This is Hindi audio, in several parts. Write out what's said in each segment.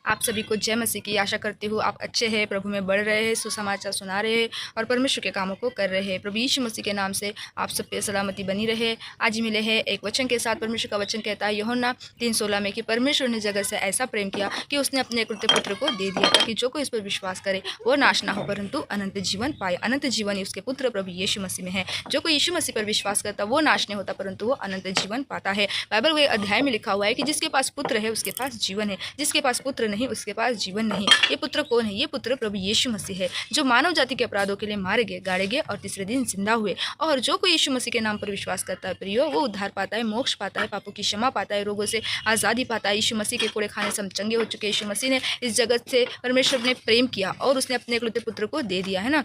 आप सभी को जय मसीह की। आशा करती हूँ आप अच्छे हैं, प्रभु में बढ़ रहे हैं, सुसमाचार सुना रहे हैं और परमेश्वर के कामों को कर रहे हैं। प्रभु यीशु मसीह के नाम से आप सब पे सलामती बनी रहे। आज मिले हैं एक वचन के साथ। परमेश्वर का वचन कहता है यूहन्ना 3:16 में कि परमेश्वर ने जगत से ऐसा प्रेम किया कि उसने अपने एकलौते पुत्र को दे दिया ताकि जो कोई इस पर विश्वास करे वो नाश ना हो परंतु अनंत जीवन पाए। अनंत जीवन उसके पुत्र प्रभु यीशु मसीह में है। जो कोई यीशु मसीह पर विश्वास करता वो नाश नहीं होता परंतु वो अनंत जीवन पाता है। बाइबल के अध्याय में लिखा हुआ है कि जिसके पास पुत्र है उसके पास जीवन है, जिसके पास पुत्र नहीं उसके पास जीवन नहीं। ये पुत्र कौन है? ये पुत्र प्रभु यीशु मसीह है जो मानव जाति के अपराधों के लिए मारे गए, गाड़े गए और तीसरे दिन जिंदा हुए। और जो कोई यीशु मसीह के नाम पर विश्वास करता है प्रियो, वो उद्धार पाता है, मोक्ष पाता है, पापों की क्षमा पाता है, रोगों से आज़ादी पाता है। यीशु मसीह के कोड़े खाने से हम चंगे हो चुके। यीशु मसीह ने इस जगत से परमेश्वर ने प्रेम किया और उसने अपने एकलौते पुत्र को दे दिया है ना।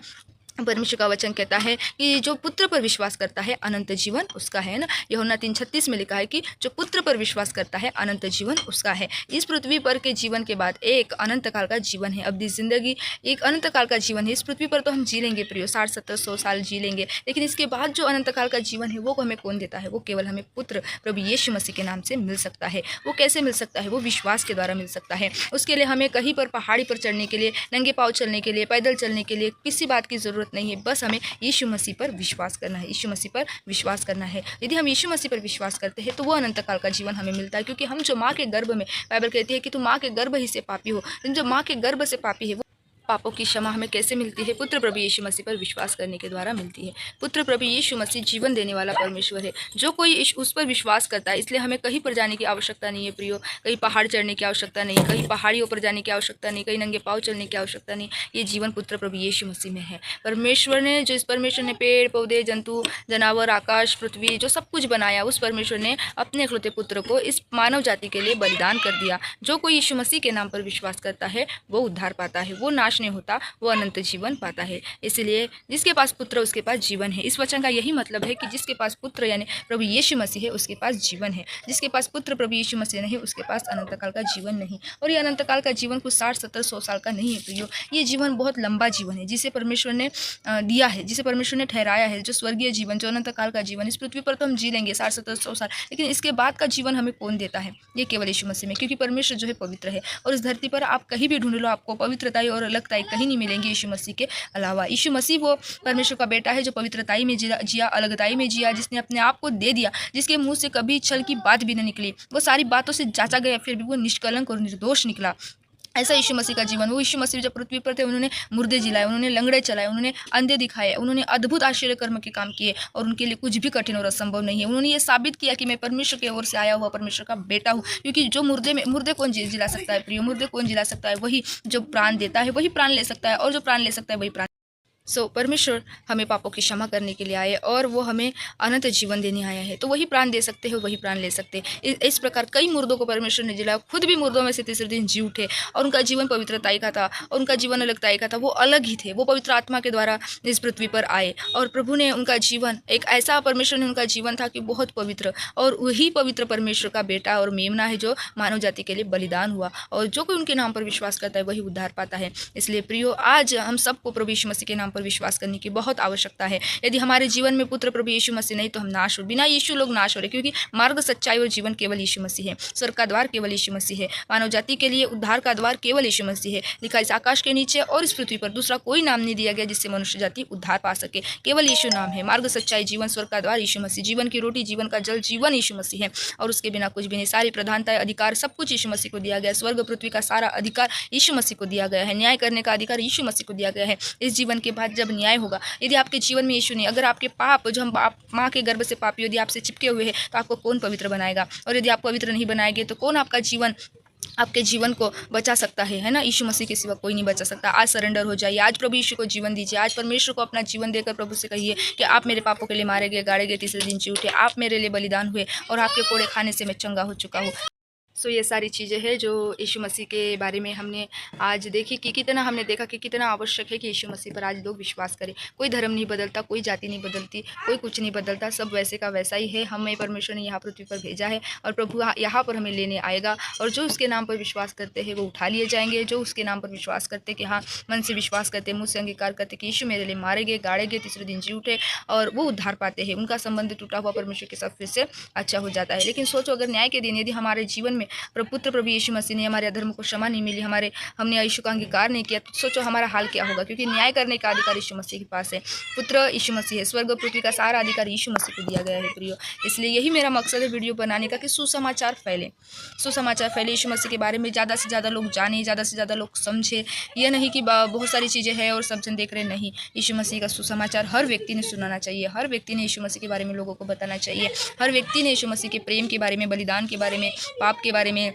परमेश्वर का वचन कहता है कि जो पुत्र पर विश्वास करता है अनंत जीवन उसका है ना। यूहन्ना 3:36 में लिखा है कि जो पुत्र पर विश्वास करता है अनंत जीवन उसका है। इस पृथ्वी पर के जीवन के बाद एक अनंत काल का जीवन है। अवधि जिंदगी एक अनंत काल का जीवन है। इस पृथ्वी पर तो हम जी लेंगे प्रियो, 60, 70, 100 साल जी लेंगे, लेकिन इसके बाद जो अनंत काल का जीवन है वो हमें कौन देता है? वो केवल हमें पुत्र प्रभु यीशु मसीह के नाम से मिल सकता है। वो कैसे मिल सकता है? वो विश्वास के द्वारा मिल सकता है। उसके लिए हमें कहीं पर पहाड़ी पर चढ़ने के लिए, नंगे पाँव चलने के लिए, पैदल चलने के लिए किसी बात की ज़रूरत नहीं है। बस हमें यीशु मसीह पर विश्वास करना है। यीशु मसीह पर विश्वास करना है। यदि हम यीशु मसीह पर विश्वास करते हैं तो वो अनंत काल का जीवन हमें मिलता है। क्योंकि हम जो माँ के गर्भ में, बाइबल कहती है कि तू माँ के गर्भ ही से पापी हो, जो माँ के गर्भ से पापी है वो पापों की क्षमा हमें कैसे मिलती है? पुत्र प्रभु यीशु मसीह पर विश्वास करने के द्वारा मिलती है। पुत्र प्रभु यीशु मसीह जीवन देने वाला परमेश्वर है। जो कोई उस पर विश्वास करता है, इसलिए हमें कहीं पर जाने की आवश्यकता नहीं है प्रियो। कहीं पहाड़ चढ़ने की आवश्यकता नहीं, कहीं पहाड़ियों पर जाने की आवश्यकता नहीं, कहीं नंगे पाँव चलने की आवश्यकता नहीं। ये जीवन पुत्र प्रभु यीशु मसीह में है। परमेश्वर ने पेड़ पौधे, जंतु जानवर, आकाश, पृथ्वी, जो सब कुछ बनाया, उस परमेश्वर ने अपने एकलौते पुत्र को इस मानव जाति के लिए बलिदान कर दिया। जो कोई यीशु मसीह के नाम पर विश्वास करता है वो उद्धार पाता है, वो नाश नहीं होता, वो अनंत जीवन पाता है। इसलिए जिसके पास पुत्र उसके पास जीवन है। इस वचन का यही मतलब है कि जिसके पास पुत्र यानी प्रभु यीशु मसीह है उसके पास जीवन है। जिसके पास पुत्र प्रभु यीशु मसीह नहीं उसके पास अनंत काल का जीवन नहीं। और ये अनंत काल का जीवन कुछ 60, 70, 100 साल का नहीं है प्रियो। ये जीवन बहुत लंबा जीवन है जिसे परमेश्वर ने दिया है, जिसे परमेश्वर ने ठहराया है। जो स्वर्गीय जीवन, जो अनंत काल का जीवन, इस पृथ्वी पर तो हम जी लेंगे 60, 70, 100 साल, लेकिन इसके बाद का जीवन हमें कौन देता है? ये केवल यीशु मसीह में। क्योंकि परमेश्वर जो है पवित्र है और इस धरती पर आप कहीं भी ढूंढ लो आपको पवित्रताई और अलगताई कहीं नहीं मिलेंगी यीशु मसीह के अलावा। यीशु मसीह वो परमेश्वर का बेटा है जो पवित्रताई में जिया, अलगताई में जिया, जिसने अपने आप को दे दिया, जिसके मुंह से कभी छल की बात भी न निकली, वो सारी बातों से जांचा गया फिर भी वो निष्कलंक और निर्दोष निकला। ऐसा यीशु मसीह का जीवन। वो यीशु मसीह जब पृथ्वी पर थे उन्होंने मुर्दे जिलाए, उन्होंने लंगड़े चलाए, उन्होंने अंधे दिखाए, उन्होंने अद्भुत आश्चर्य कर्म के काम किए और उनके लिए कुछ भी कठिन और असंभव नहीं है। उन्होंने ये साबित किया कि मैं परमेश्वर की ओर से आया हुआ परमेश्वर का बेटा हूँ। क्योंकि जो मुर्दे कौन जिला सकता है प्रियो? मुर्दे कौन जिला सकता है? वही जो प्राण देता है वही प्राण ले सकता है, और जो प्राण ले सकता है वही प्राण। परमेश्वर हमें पापों की क्षमा करने के लिए आए और वो हमें अनंत जीवन देने आया है। तो वही प्राण दे सकते हैं, वही प्राण ले सकते हैं। इस प्रकार कई मुर्दों को परमेश्वर ने जिलाया, खुद भी मुर्दों में से तीसरे दिन जी उठे और उनका जीवन पवित्रताई का था और उनका जीवन अलगताई का था। वो अलग ही थे, वो पवित्र आत्मा के द्वारा इस पृथ्वी पर आए और प्रभु ने उनका जीवन, एक ऐसा परमेश्वर ने उनका जीवन था कि बहुत पवित्र, और वही पवित्र परमेश्वर का बेटा और मेमना है जो मानव जाति के लिए बलिदान हुआ। और जो कोई उनके नाम पर विश्वास करता है वही उद्धार पाता है। इसलिए प्रियो, आज हम सबको प्रभु यीशु मसीह के नाम पर विश्वास करने की बहुत आवश्यकता है। यदि हमारे जीवन में पुत्र प्रभु यीशु मसीह नहीं तो हम नाश हो, बिना यीशु लोग नाश हो रहे। क्योंकि मार्ग, सच्चाई और जीवन केवल यीशु मसीह है। स्वर्ग का द्वार केवल यीशु मसीह है। मानव जाति के लिए उद्धार का द्वार केवल यीशु मसीह है। लिखा इस आकाश के नीचे और इस पृथ्वी पर दूसरा कोई नाम नहीं दिया गया जिससे मनुष्य जाति उद्धार पा सके। केवल यीशु नाम है। मार्ग, सच्चाई, जीवन, स्वर्ग का द्वार यीशु मसीह। जीवन की रोटी, जीवन का जल, जीवन यीशु मसीह है और उसके बिना कुछ भी नहीं। सारी प्रधानता, अधिकार, सब कुछ यीशु मसीह को दिया गया है। स्वर्ग पृथ्वी का सारा अधिकार यीशु मसीह को दिया गया है। न्याय करने का अधिकार यीशु मसीह को दिया गया है। इस जीवन के बाद जब न्याय होगा, यदि आपके जीवन में यीशु नहीं, अगर आपके पाप, जो हम माँ के गर्भ से पापी यदि आपसे चिपके हुए हैं, तो आपको कौन पवित्र बनाएगा? और यदि आप पवित्र नहीं बनाएंगे तो कौन आपके जीवन को बचा सकता है ना? यीशु मसीह के सिवा कोई नहीं बचा सकता। आज सरेंडर हो जाइए, आज प्रभु यीशु को जीवन दीजिए। आज परमेश्वर को अपना जीवन देकर प्रभु से कहिए कि आप मेरे पापों के लिए मारे गए, गाड़े गए, तीसरे दिन जी उठे, आप मेरे लिए बलिदान हुए और आपके कोड़े खाने से मैं चंगा हो चुका हूँ। ये सारी चीज़ें हैं जो यीशु मसीह के बारे में हमने आज देखी कि कितना हमने देखा कि कितना आवश्यक है कि यीशु मसीह पर आज लोग विश्वास करें। कोई धर्म नहीं बदलता, कोई जाति नहीं बदलती, कोई कुछ नहीं बदलता, सब वैसे का वैसा ही है। हमें परमेश्वर ने यहाँ पृथ्वी पर भेजा है और प्रभु यहाँ पर हमें लेने आएगा। और जो उसके नाम पर विश्वास करते हैं वो उठा लिए जाएंगे। जो उसके नाम पर विश्वास करते कि हाँ, मन से विश्वास करते, मुँह से अंगीकार करते कि यीशु मेरे लिए मारे गए, गाड़े गए, तीसरे दिन जी उठे, और वो उद्धार पाते हैं। उनका संबंध टूटा हुआ परमेश्वर के साथ फिर से अच्छा हो जाता है। लेकिन सोचो, अगर न्याय के दिन यदि हमारे जीवन में प्रपुत्र प्रभु यीशु मसीह ने हमारे अधर्म को क्षमा नहीं मिली, हमने यीशु का अंगीकार नहीं किया, तो सोचो हमारा हाल क्या होगा, क्योंकि न्याय करने का अधिकार यीशु मसीह के पास है। पुत्र यीशु मसीह है, स्वर्ग और पृथ्वी का सारा अधिकार यीशु मसीह को दिया गया है प्रियो। इसलिए यही मेरा मकसद है वीडियो बनाने का, कि सुसमाचार फैले, सुसमाचार फैले, यीशु मसीह के बारे में ज़्यादा से ज़्यादा लोग जाने, ज़्यादा से ज़्यादा लोग समझे। यह नहीं कि बहुत सारी चीज़ें हैं और सब जन देख रहे, नहीं, यीशु मसीह का सुसमाचार हर व्यक्ति ने सुनाना चाहिए, हर व्यक्ति ने यीशु मसीह के बारे में लोगों को बताना चाहिए, हर व्यक्ति ने यीशु मसीह के प्रेम के बारे में, बलिदान के बारे में, पाप के बारे में,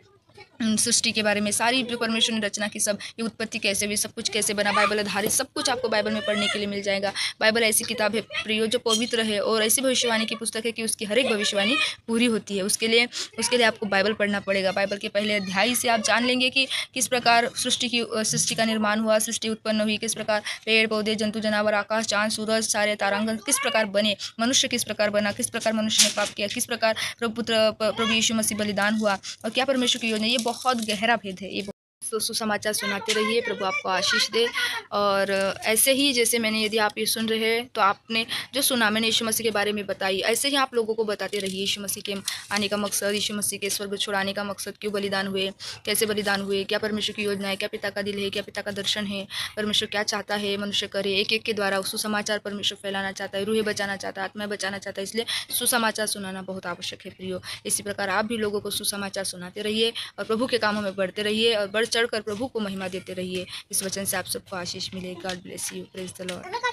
सृष्टि के बारे में, सारी जो परमेश्वर ने रचना की, सब ये उत्पत्ति कैसे हुई, सब कुछ कैसे बना, बाइबल आधारित सब कुछ आपको बाइबल में पढ़ने के लिए मिल जाएगा। बाइबल ऐसी किताब है प्रियो जो पवित्र है और ऐसी भविष्यवाणी की पुस्तक है कि उसकी हर एक भविष्यवाणी पूरी होती है। उसके लिए आपको बाइबल पढ़ना पड़ेगा। बाइबल के पहले अध्याय से आप जान लेंगे कि किस प्रकार सृष्टि का निर्माण हुआ, सृष्टि उत्पन्न हुई, किस प्रकार पेड़ पौधे, जंतु जानवर, आकाश, चांद, सूरज, सारे तारांगण किस प्रकार बने, मनुष्य किस प्रकार बना, किस प्रकार मनुष्य ने पाप किया, किस प्रकार प्रभु यीशु मसीह बलिदान हुआ और क्या परमेश्वर की योजना। ये बहुत गहरा भेद है। ये सुसमाचार सुनाते रहिए, प्रभु आपको आशीष दे। और ऐसे ही जैसे मैंने, यदि आप ये सुन रहे हैं तो आपने जो सुना, मैंने यीशु मसीह के बारे में बताई, ऐसे ही आप लोगों को बताते रहिए यीशु मसीह के आने का मकसद, यीशु मसीह के स्वर्ग छुड़ाने का मकसद, क्यों बलिदान हुए, कैसे बलिदान हुए, क्या परमेश्वर की योजना है, क्या पिता का दिल है, क्या पिता का दर्शन है, परमेश्वर क्या चाहता है मनुष्य करे। एक एक के द्वारा सुसमाचार परमेश्वर फैलाना चाहता है, रूहें बचाना चाहता है, आत्माएं बचाना चाहता है। इसलिए सुसमाचार सुनाना बहुत आवश्यक है प्रियो। इसी प्रकार आप भी लोगों को सुसमाचार सुनाते रहिए और प्रभु के कामों में बढ़ते रहिए और बढ़ चढ़ कर प्रभु को महिमा देते रहिए। इस वचन से आप सबको आशीष मिले। God bless you. Praise the Lord.